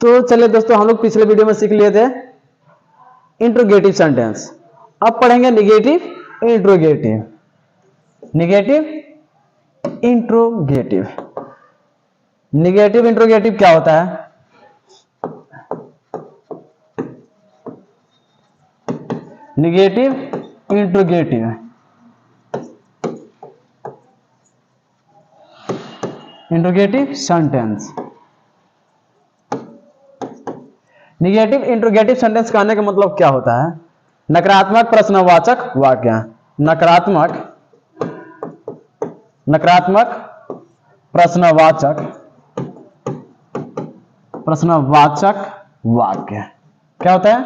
तो चलिए दोस्तों, हम लोग पिछले वीडियो में सीख लिए थे इंट्रोगेटिव सेंटेंस। अब पढ़ेंगे negative interrogative. Negative interrogative. Negative interrogative क्या होता है? Negative interrogative interrogative sentence. Negative interrogative sentence कहने का मतलब क्या होता है? नकारात्मक प्रश्नवाचक वाक्य। नकारात्मक प्रश्नवाचक वाक्य क्या होता है?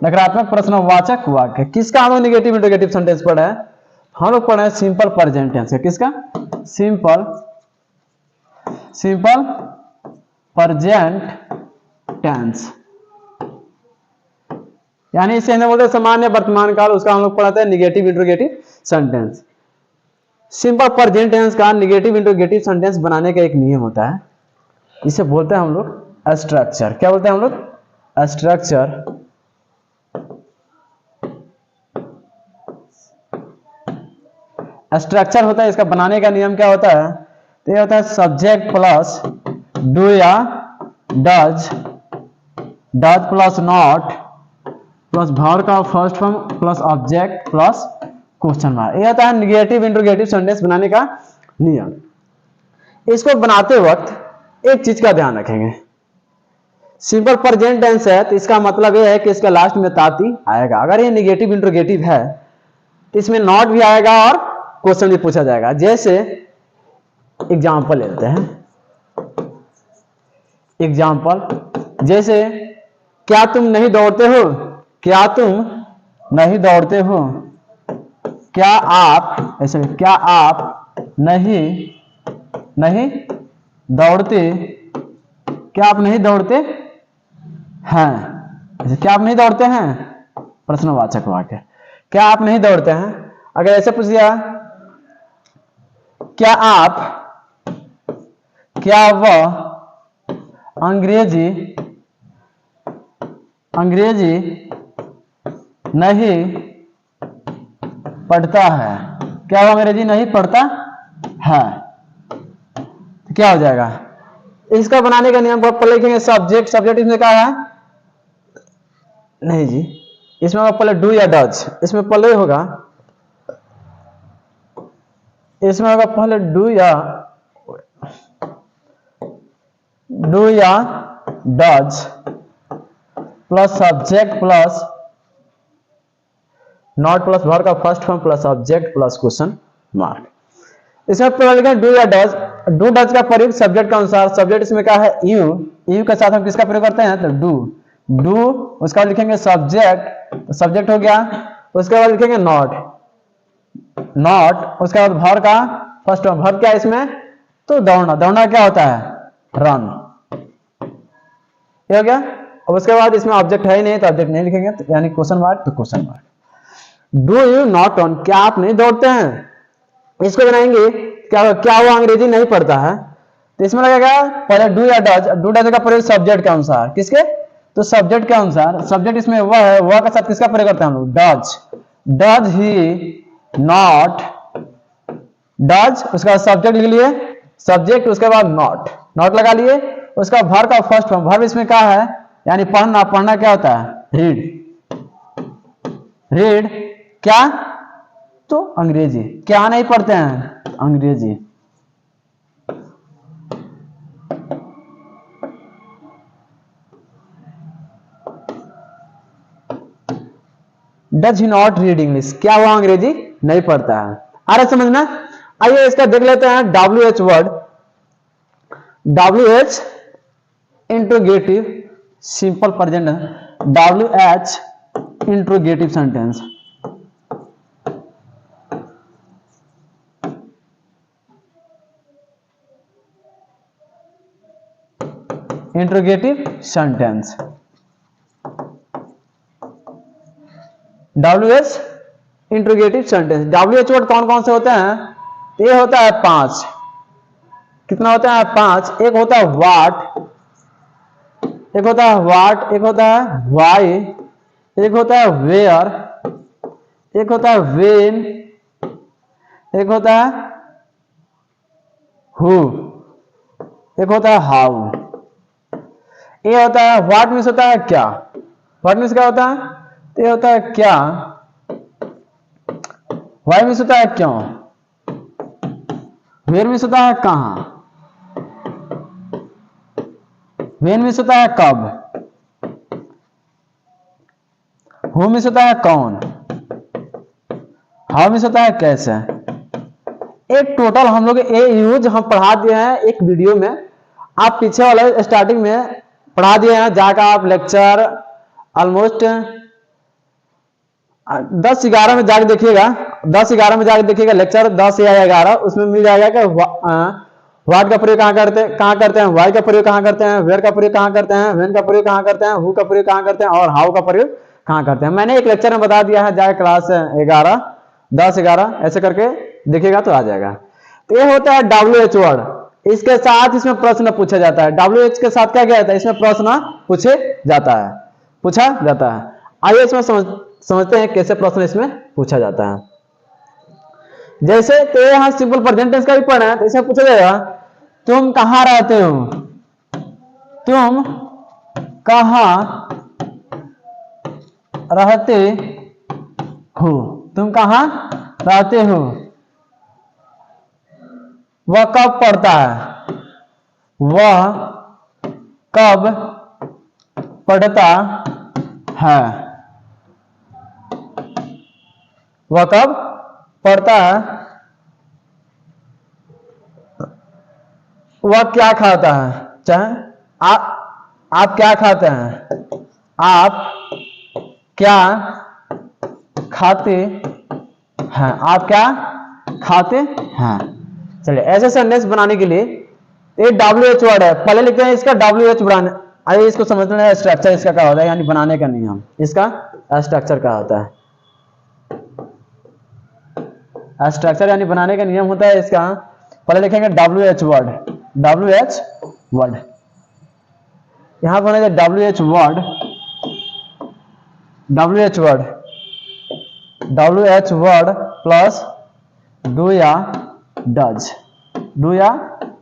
नकारात्मक प्रश्नवाचक वाक्य। किसका हम लोग निगेटिव इंट्रोगेटिव सेंटेंस पढ़े हैं? हम लोग पढ़े हैं सिंपल प्रेजेंट टेंस का। किसका? सिंपल प्रेजेंट टेंस, यानी इसे हम बोलते हैं सामान्य वर्तमान काल। उसका हम लोग पढ़ाते हैं negative interrogative sentence. Simple present tense का निगेटिव इंट्रोगेटिव सेंटेंस बनाने का एक नियम होता है, इसे बोलते हैं हम लोग स्ट्रक्चर। क्या बोलते हैं हम लोग? स्ट्रक्चर। स्ट्रक्चर होता है, इसका बनाने का नियम क्या होता है? तो ये होता है सब्जेक्ट प्लस डू या does, does plus not plus verb का first form plus object plus question mark. ये होता है निगेटिव इंट्रोगेटिव सेंटेंस बनाने का नियम। इसको बनाते वक्त एक चीज का ध्यान रखेंगे। सिंपल प्रेजेंट टेंस है तो इसका मतलब यह है कि इसका लास्ट में ताती आएगा। अगर ये निगेटिव इंट्रोगेटिव है तो इसमें नॉट भी आएगा और क्वेश्चन भी पूछा जाएगा। जैसे एग्जाम्पल लेते हैं। एग्जाम्पल जैसे क्या तुम नहीं दौड़ते हो? क्या तुम नहीं दौड़ते हो? क्या आप, ऐसे क्या आप नहीं दौड़ते? क्या आप नहीं दौड़ते हैं? क्या आप नहीं दौड़ते हैं? प्रश्नवाचक वाक्य। क्या आप नहीं दौड़ते हैं? अगर ऐसे पूछ दिया क्या आप, क्या वह अंग्रेजी नहीं पढ़ता है? क्या वो अंग्रेजी नहीं पढ़ता है? तो क्या हो जाएगा? इसका बनाने का नियम पर लिखेंगे सब्जेक्ट। सब्जेक्ट इसमें क्या है? नहीं जी, इसमें पहले डू या डज, इसमें पहले होगा, इसमें होगा पहले डू या does plus subject plus not plus verb का first form plus object plus question mark. इसमें पहले लिखेंगे डू या डज। डू डज का प्रयोग सब्जेक्ट के अनुसार। सब्जेक्ट इसमें क्या है? यू के साथ हम किसका प्रयोग करते हैं? तो डू। उसका बाद लिखेंगे सब्जेक्ट, सब्जेक्ट हो गया। उसके बाद लिखेंगे नॉट। उसके बाद वर्ब का फर्स्ट फॉर्म। वर्ब क्या है इसमें? तो दौड़ना। दौड़ना क्या होता है? रन। ये हो गया। अब उसके बाद इसमें ऑब्जेक्ट है ही नहीं तो ऑब्जेक्ट नहीं लिखेंगे, तो यानी क्वेश्चन मार्क तो question mark. Do you not run? क्या आप नहीं दौड़ते हैं? इसको बनाएंगे क्या वो अंग्रेजी नहीं पढ़ता है? तो इसमें लगेगा पहले डू या डज। डू डज का प्रयोग सब्जेक्ट के अनुसार। किसके? तो सब्जेक्ट के अनुसार। सब्जेक्ट इसमें वह है, वह के साथ किसका प्रयोग करते हैं हम लोग? Does he not. डज उसका सब्जेक्ट लिख लिए, सब्जेक्ट उसके बाद नॉट लगा लिए। उसका वर्ब का फर्स्ट फॉर्म। वर्ब इसमें क्या है? यानी पढ़ना। पढ़ना क्या होता है? रीड। क्या? तो अंग्रेजी। क्या नहीं पढ़ते हैं? अंग्रेजी। Does he not read English? क्या वो अंग्रेजी नहीं पढ़ता है? आ रहा समझना? आइए इसका देख लेते हैं WH word. WH interrogative simple present. WH interrogative sentence. Interrogative sentence. WH interrogative sentence. WH word कौन कौन से होते हैं? ये होता है 5। कितना होता है? 5। एक होता है व्हाट, एक होता है व्हाट, एक होता है व्हाई, एक होता है वेयर, एक होता है व्हेन, एक होता है हु, एक होता है हाउ। ये होता है व्हाट मीन्स होता है क्या, व्हाट मीन्स क्या होता है, तो ये होता है क्या। व्हाई मीन्स होता है क्यों, वेयर मीन्स होता है कहां, व्हेन मीन्स होता है कब, हु मीन्स होता है कौन, हाउ मीन्स होता है कैसे। एक टोटल हम लोग ये यूज हम पढ़ा दिए हैं एक वीडियो में, आप पीछे वाले स्टार्टिंग में पढ़ा दिए हैं, जाकर आप लेक्चर ऑलमोस्ट 10-11 में जाके देखिएगा, 10-11 में जाके देखिएगा लेक्चर 10 या 11, उसमें मिल जाएगा कि व्हाट का प्रयोग कहाँ करते हैं, वाई का प्रयोग कहाँ करते हैं, वेयर का प्रयोग कहाँ करते हैं, व्हेन का प्रयोग कहाँ करते हैं, हु का प्रयोग कहाँ करते हैं और हाउ का प्रयोग कहाँ करते हैं। मैंने एक लेक्चर में बता दिया है, जाए क्लास 11, 10-11 ऐसे करके देखिएगा तो आ जाएगा। तो ये होता है WH वर्ड, इसके साथ इसमें प्रश्न पूछा जाता है। WH के साथ क्या क्या होता है, इसमें प्रश्न पूछा जाता है। आइए इसमें समझते हैं कैसे प्रश्न इसमें पूछा जाता है। जैसे तो यहां सिंपल प्रेजेंट टेंस का भी पढ़ना है, तो इसमें पूछा जाएगा तुम कहां रहते हो, तुम कहां रहते हो, तुम कहां रहते हो। वह कब पढ़ता है, वह कब पढ़ता है, वह कब पढ़ता है। वह क्या खाता है, चाहे आप क्या खाते हैं, आप क्या खाते हैं, आप क्या खाते हैं। चलिए ऐसे सेंटेंस बनाने के लिए एक WH वर्ड है, पहले लिखते हैं इसका WH बनाने। आइए इसको समझते हैं स्ट्रक्चर इसका क्या होता है, यानी बनाने का नियम, इसका स्ट्रक्चर क्या होता है। स्ट्रक्चर यानी बनाने का नियम होता है इसका, पहले लिखेंगे WH वर्ड, WH वर्ड, यहां पर WH word, WH word, WH word plus do या डज, डू या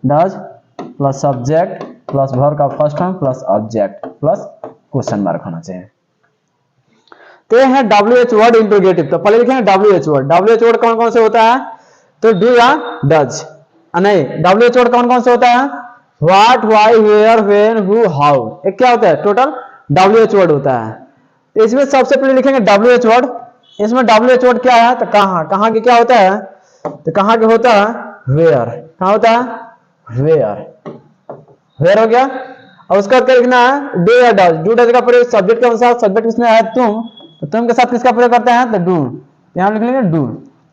does plus subject plus verb का first form plus object plus question mark होना चाहिए। तो ये है WH वर्ड इंट्रोगेटिव। तो पहले लिखेंगे WH वर्ड। WH वर्ड कौन कौन से होता है, तो डू या डज, नहीं WH वर्ड कौन कौन से होता है, what, why, where, when, who, how, एक क्या होता है टोटल WH वर्ड होता है। इसमें सबसे पहले लिखेंगे WH वर्ड। इसमें WH वर्ड क्या है, तो कहां, कहां के क्या होता है, तो कहां के होता है वेयर, कहां होता है वेयर, वेयर हो गया। और उसका क्या लिखना है, डू या डज, डू डज का प्रयोग सब्जेक्ट के अनुसार, सब्जेक्ट किसमें है तुम, तो तुम के साथ किसका प्रयोग करते हैं, तो डू, यहां लिख लेंगे डू।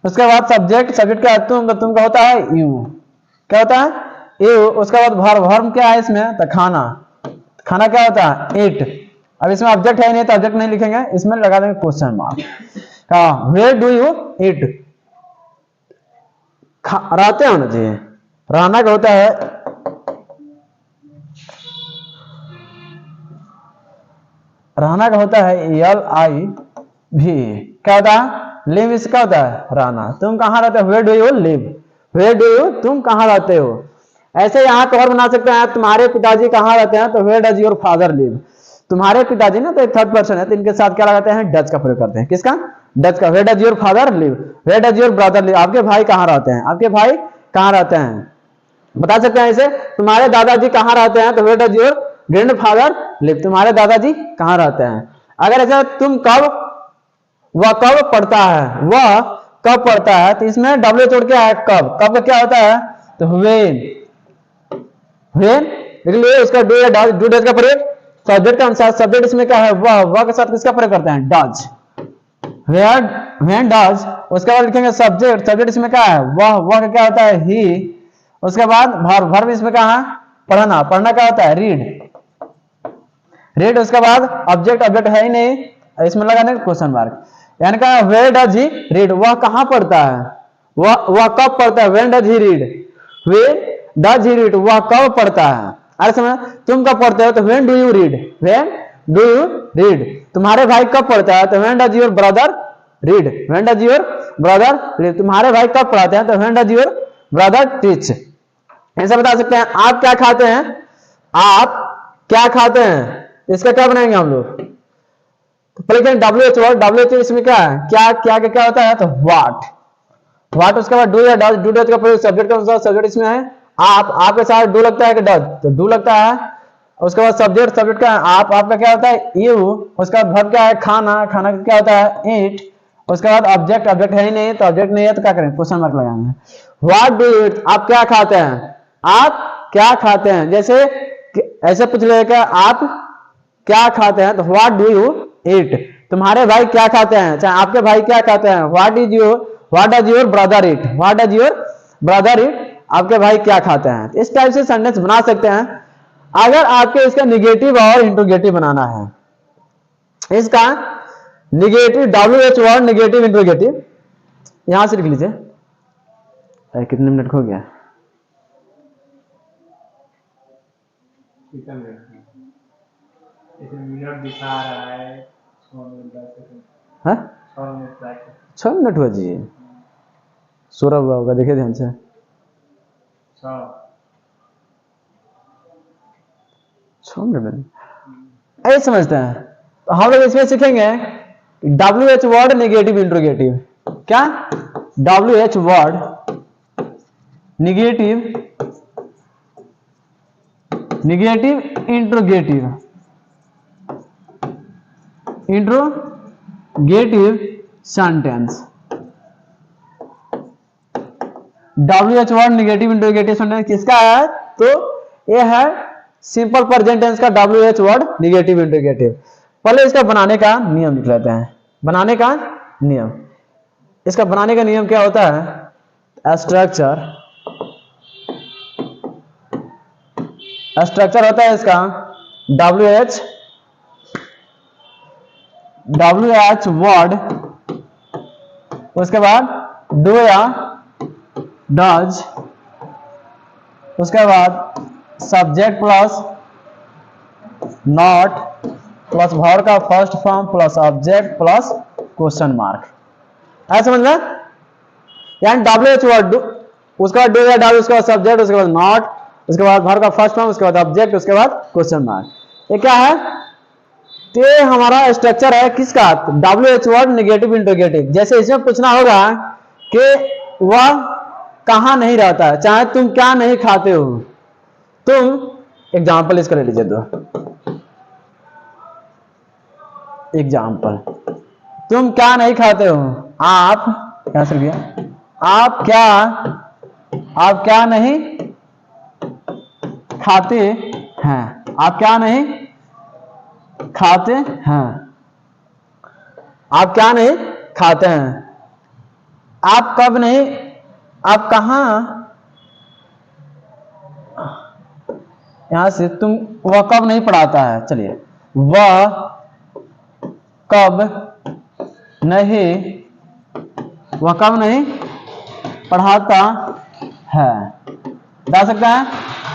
उसके बाद सब्जेक्ट, सब्जेक्ट क्या है तुम, तो तुम का होता है यू, क्या होता है यू। उसके बाद वर्ब, वर्ब क्या है इसमें, तो खाना, खाना क्या होता है ईट। अब इसमें ऑब्जेक्ट है नहीं तो ऑब्जेक्ट नहीं लिखेंगे, इसमें लगा देंगे question mark. Where do you eat, रहते होना चाहिए, रहना का होता है, रहना का होता है LIV, क्या होता है लिव, इसका होता है रहना। तुम कहां रहते हो, where do you live, where do you तुम कहां रहते हो। ऐसे यहाँ तो और बना सकते हैं, तुम्हारे पिताजी कहां रहते हैं, तो where does your father live. तुम्हारे पिताजी ना तो थर्ड पर्सन है, तो इनके साथ क्या लगाते हैं, डज का प्रयोग करते हैं, किसका, डज का। Where does your father live, where does your brother live, आपके भाई कहां रहते हैं, आपके भाई कहां रहते हैं, बता सकते हैं इसे। तुम्हारे दादाजी कहां रहते हैं, तो where does your grandfather live, तुम्हारे दादाजी कहां रहते हैं। अगर ऐसा तुम कब, वह कब पढ़ता है, वह कब पढ़ता है, तो इसमें WH वर्ड क्या है, कब, कब का क्या होता है, तो व्हेन, व्हेन लिख लिए। उसका डू या डज, डू डज का प्रयोग सब्जेक्ट के अनुसार, सब्जेक्ट इसमें क्या है वह, वह के साथ किसका प्रयोग करते हैं डज, वेयर, व्हेन डज। उसके बाद लिखेंगे सब्जेक्ट, सब्जेक्ट इसमें क्या है वह, वह का क्या होता है ही। उसके बाद वर्ब, वर्ब इसमें क्या है पढ़ना, पढ़ना क्या होता है रीड, रीड। उसके बाद ऑब्जेक्ट, ऑब्जेक्ट है ही नहीं, इसमें लगा देंगे क्वेश्चन मार्क, यानी कहा वेयर डज ही रीड, वह कहां पढ़ता है, वह कब पढ़ता है, when does he read, where does he read, वह कब पढ़ता है। अरे समझ, तुम कब पढ़ते हो तो when do you read, when do you read. तुम्हारे भाई कब पढ़ता है तो when does your brother read, when does your brother read. तुम्हारे भाई कब पढ़ाते हैं तो when does your brother teach. ऐसा बता सकते हैं। आप क्या खाते हैं, आप क्या खाते हैं, इसका क्या बनाएंगे हम लोग, तो पहले WH वर्ड, WH इसमें क्या है, क्या क्या क्या, क्या होता है तो व्हाट, व्हाट उसके बाद डू या डज, डू डज का प्रयोग सब्जेक्ट के अनुसार, सब्जेक्ट इसमें है आप, आपके साथ डू लगता है कि डज, तो डू लगता है। उसके बाद सब्जेक्ट, सब्जेक्ट का आप, आपका क्या होता है यू, उसका वर्ब क्या है खाना, खाना का क्या होता है ईट। उसके बाद ऑब्जेक्ट, ऑब्जेक्ट है ही नहीं तो ऑब्जेक्ट नहीं है तो क्या करें क्वेश्चन मार्क लगाएंगे। व्हाट डू यू ईट, आप क्या खाते हैं, आप क्या खाते हैं। जैसे ऐसे पूछ लेगा आप क्या खाते हैं तो व्हाट डू यू ईट। तुम्हारे भाई क्या खाते हैं, चाहे आपके भाई क्या खाते हैं, what does your brother eat, what does your brother eat, आपके भाई क्या खाते हैं। इस टाइप से सेंटेंस बना सकते हैं। अगर आपके इसका निगेटिव और इंट्रोगेटिव बनाना है, इसका negative WH word, negative interrogative यहां से लिख लीजिए। कितने मिनट हो गया, मिनट दिखा रहा है 6 मिनट 6 मिनट हुआ जी, सूरज हुआ होगा, देखिए ध्यान से। 6 मिनट ऐसे समझते हैं। तो हम लोग इसमें सीखेंगे WH वर्ड, निगेटिव इंट्रोगेटिव। क्या WH word, negative, negative interrogative, interrogative sentence. WH word, negative interrogative sentence किसका है तो ये है सिंपल प्रेजेंट टेंस का WH वर्ड, निगेटिव इंट्रोगेटिव। पहले इसका बनाने का नियम लिख लेते हैं। बनाने का नियम, इसका बनाने का नियम क्या होता है, स्ट्रक्चर, स्ट्रक्चर होता है इसका WH वर्ड, उसके बाद डू या डज, उसके बाद subject plus not plus verb का first form plus object plus question mark. ऐसा समझ में, यानी WH वर्ड, उसके बाद डू या डज, उसके बाद सब्जेक्ट, उसके बाद नॉट, उसके बाद वर्ब का फर्स्ट फॉर्म, उसके बाद ऑब्जेक्ट, उसके बाद क्वेश्चन मार्क। ये क्या है, ये हमारा स्ट्रक्चर है किसका, WH वर्ड, निगेटिव इंट्रोगेटिव। जैसे इसमें पूछना होगा कि वह कहां नहीं रहता है, चाहे तुम क्या नहीं खाते हो, तुम एग्जाम्पल इसका ले लीजिए। दो एग्जाम्पल, तुम क्या नहीं खाते हो, आप क्या सर गया, आप क्या नहीं खाते हैं, आप क्या नहीं खाते हैं, आप क्या नहीं खाते हैं, आप कब नहीं, आप कहां, यहां से तुम, वह कब नहीं पढ़ाता है, चलिए वह कब नहीं, वह कब नहीं पढ़ाता है, बता सकते हैं।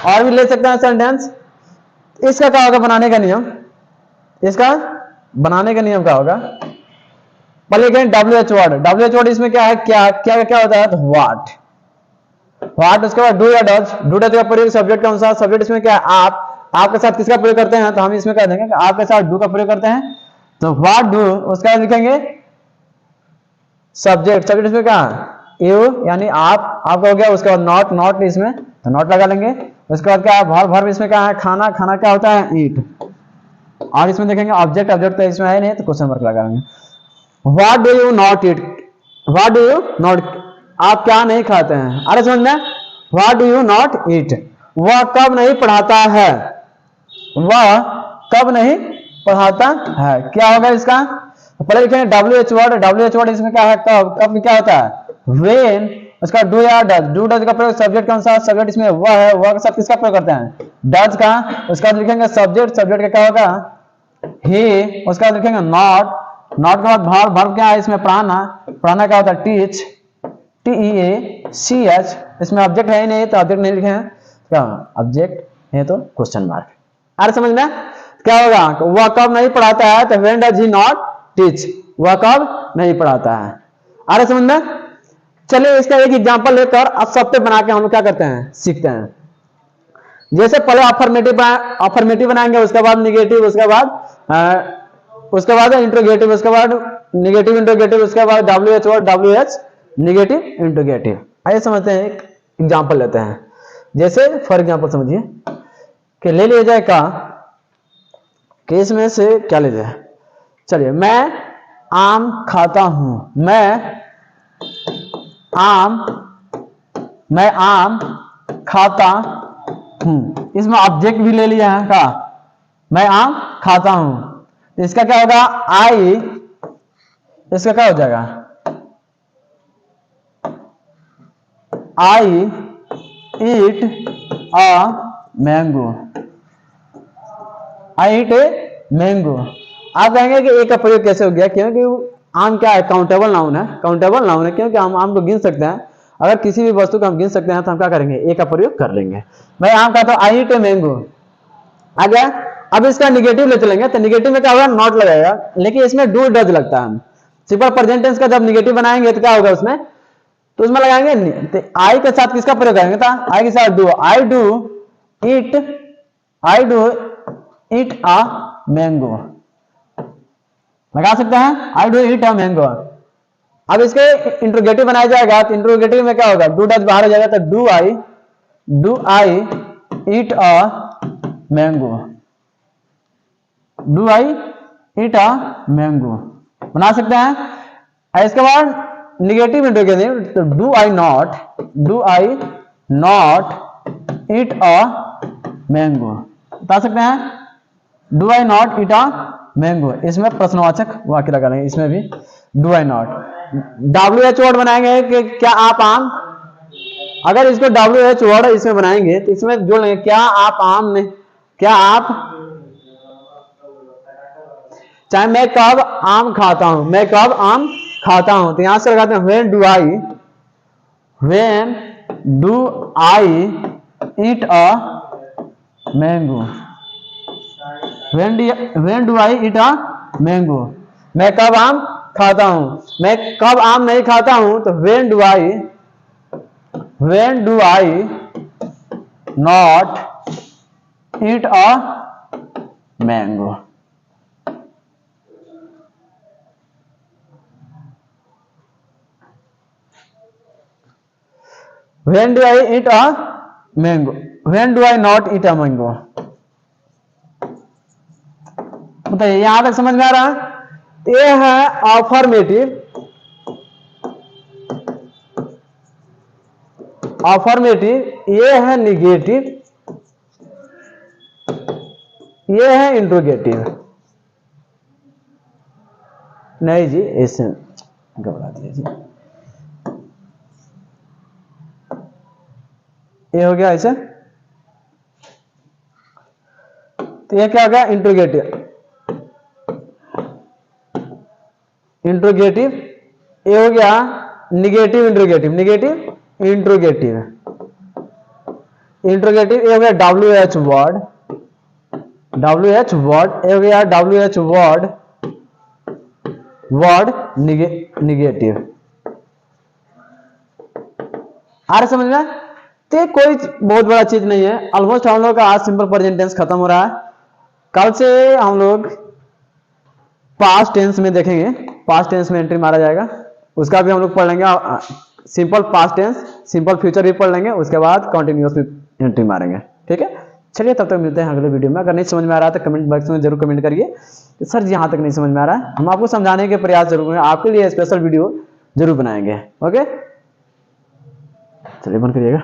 और भी ले सकते हैं सेंटेंस। इसका क्या होगा बनाने का नियम, इसका बनाने का नियम क्या होगा, पहले कहें WH वर्ड, WH वर्ड इसमें क्या है, क्या क्या क्या होता है तो व्हाट, व्हाट, उसके बाद डू या डज, डू डज का प्रयोग सब्जेक्ट के अनुसार, सब्जेक्ट इसमें क्या है आप, आपके साथ किसका प्रयोग करते हैं तो हम इसमें कह देंगे कि आपके साथ डू का प्रयोग करते हैं तो व्हाट डू, उसका लिखेंगे सब्जेक्ट, सब्जेक्ट इसमें क्या है यू यानी आप, आपका हो गया। उसके बाद नॉट, नॉट इसमें तो नॉट लगा लेंगे। उसके बाद क्या है वर्ब, वर्ब इसमें क्या है खाना, खाना क्या होता है ईट। और इसमें देखेंगे ऑब्जेक्ट, ऑब्जेक्ट तो इसमें है नहीं तो क्वेश्चन मार्क लगाएंगे। What do you not eat, what do you not, आप क्या नहीं खाते हैं। अरे समझ में, what do you not eat, वह कब नहीं पढ़ाता है, वह कब नहीं पढ़ाता है। क्या होगा इसका, पहले लिखेंगे WH वर्ड, WH वर्ड इसमें क्या है कब, कब क्या होता है व्हेन, उसका डू या डज, डू डज का प्रयोग सब्जेक्ट के अनुसार, सब्जेक्ट इसमें वह है, वह के साथ किसका प्रयोग करते हैं डज का। उसका लिखेंगे सब्जेक्ट, सब्जेक्ट का क्या होगा ही, उसका लिखेंगे नॉट, नॉट के बाद वर्ब, वर्ब क्या है इसमें पढ़ाना, पढ़ाना क्या होता है टीच, TEACH, इसमें ऑब्जेक्ट है ही नहीं तो ऑब्जेक्ट नहीं लिखे हैं, क्या ऑब्जेक्ट, ये तो क्वेश्चन मार्क। अरे समझ में क्या होगा, वह कब नहीं पढ़ाता है, तो when does he not teach, वह कब नहीं पढ़ाता है। अरे समझ में। चलिए इसका एक एग्जांपल लेकर अब सब पे बना के हम लोग क्या करते हैं, सीखते हैं। जैसे पहले अफर्मेटिव बनाएंगे, उसके बाद निगेटिव, उसके बाद इंट्रोगेटिव, उसके बाद निगेटिव इंट्रोगेटिव, उसके बाद WH word, WH negative interrogative. आइए समझते हैं, एक एग्जांपल लेते हैं। जैसे फॉर एग्जांपल समझिए कि ले लिया जाए का, कि इसमें से क्या ले जाए, चलिए मैं आम खाता हूं, मैं आम खाता हूं। इसमें ऑब्जेक्ट भी ले लिया है का, मैं आम खाता हूं, तो इसका क्या होगा, इसका क्या हो जाएगा, आई ईट a mango, I eat a mango. आप कहेंगे कि एक का प्रयोग कैसे हो गया, क्योंकि आम क्या है, काउंटेबल नाउन है, काउंटेबल नाउन है, क्योंकि हम आम को गिन सकते हैं। अगर किसी भी वस्तु को हम गिन सकते हैं तो हम क्या करेंगे, एक का प्रयोग कर लेंगे। मैं आम खाता हूं, आई ईट ए मैंगो आ गया। अब इसका निगेटिव ले चलेंगे, तो निगेटिव में क्या होगा, नॉट लगेगा, लेकिन इसमें डू डज लगता है। सिंपल प्रेजेंट टेंस का जब निगेटिव बनाएंगे तो क्या होगा उसमें, तो उसमें लगाएंगे तो आई के साथ किसका प्रयोग करेंगे, था आई के साथ do, I do eat a mango लगा सकते हैं, I do eat a mango. अब इसके इंट्रोगेटिव बनाया जाएगा, तो इंट्रोगेटिव में क्या होगा, डू डज बाहर हो जाएगा, तो do I eat a mango, do I eat a mango बना सकते हैं। इसके बाद निगेटिव इंट्रोगेटिव, तो do I not eat a mango बता सकते हैं, do I not eat a mango. इसमें प्रश्नवाचक वाक्य लगा लेंगे, इसमें भी do I not. WH word बनाएंगे कि क्या आप आम, अगर इसको WH वर्ड इसमें बनाएंगे तो इसमें जोड़ लेंगे, क्या आप आम ने, क्या आप, चाहे मैं कब आम खाता हूं, मैं कब आम खाता हूं, तो यहां से लगाते हैं when do I eat a mango, when do I eat a mango. मैं कब आम खाता हूं, मैं कब आम नहीं खाता हूं, तो when do I not eat a mango. When do I eat a mango? When do I not eat a mango? बताइए, यहां तक समझ में आ रहा है। ये है अफर्मेटिव, ये है निगेटिव, ये है इंट्रोगेटिव। नहीं जी, ऐसे घबरा दिया जी, ये हो गया ऐसे, तो ये क्या हो गया, इंट्रोगेटिव। ये हो गया निगेटिव इंट्रोगेटिव, ये हो गया WH वर्ड, ये हो गया WH वर्ड निगेटिव। आ रहा समझ में। तो कोई बहुत बड़ा चीज नहीं है। ऑलमोस्ट हम लोग का आज सिंपल प्रेजेंट टेंस खत्म हो रहा है। कल से हम लोग पास्ट टेंस में देखेंगे, पास्ट टेंस में एंट्री मारा जाएगा, उसका भी हम लोग पढ़ लेंगे। Simple past tense, simple future भी पढ़ लेंगे, उसके बाद कंटिन्यूअस में एंट्री मारेंगे। ठीक है, चलिए तब तक मिलते हैं अगले वीडियो में। अगर नहीं समझ में आ रहा है तो कमेंट बॉक्स में जरूर कमेंट करिए कि सर जी यहाँ तक नहीं समझ में आ रहा है, हम आपको समझाने के प्रयास जरूर करेंगे, आपके लिए स्पेशल वीडियो जरूर बनाएंगे। ओके, चलिए बंद करिएगा।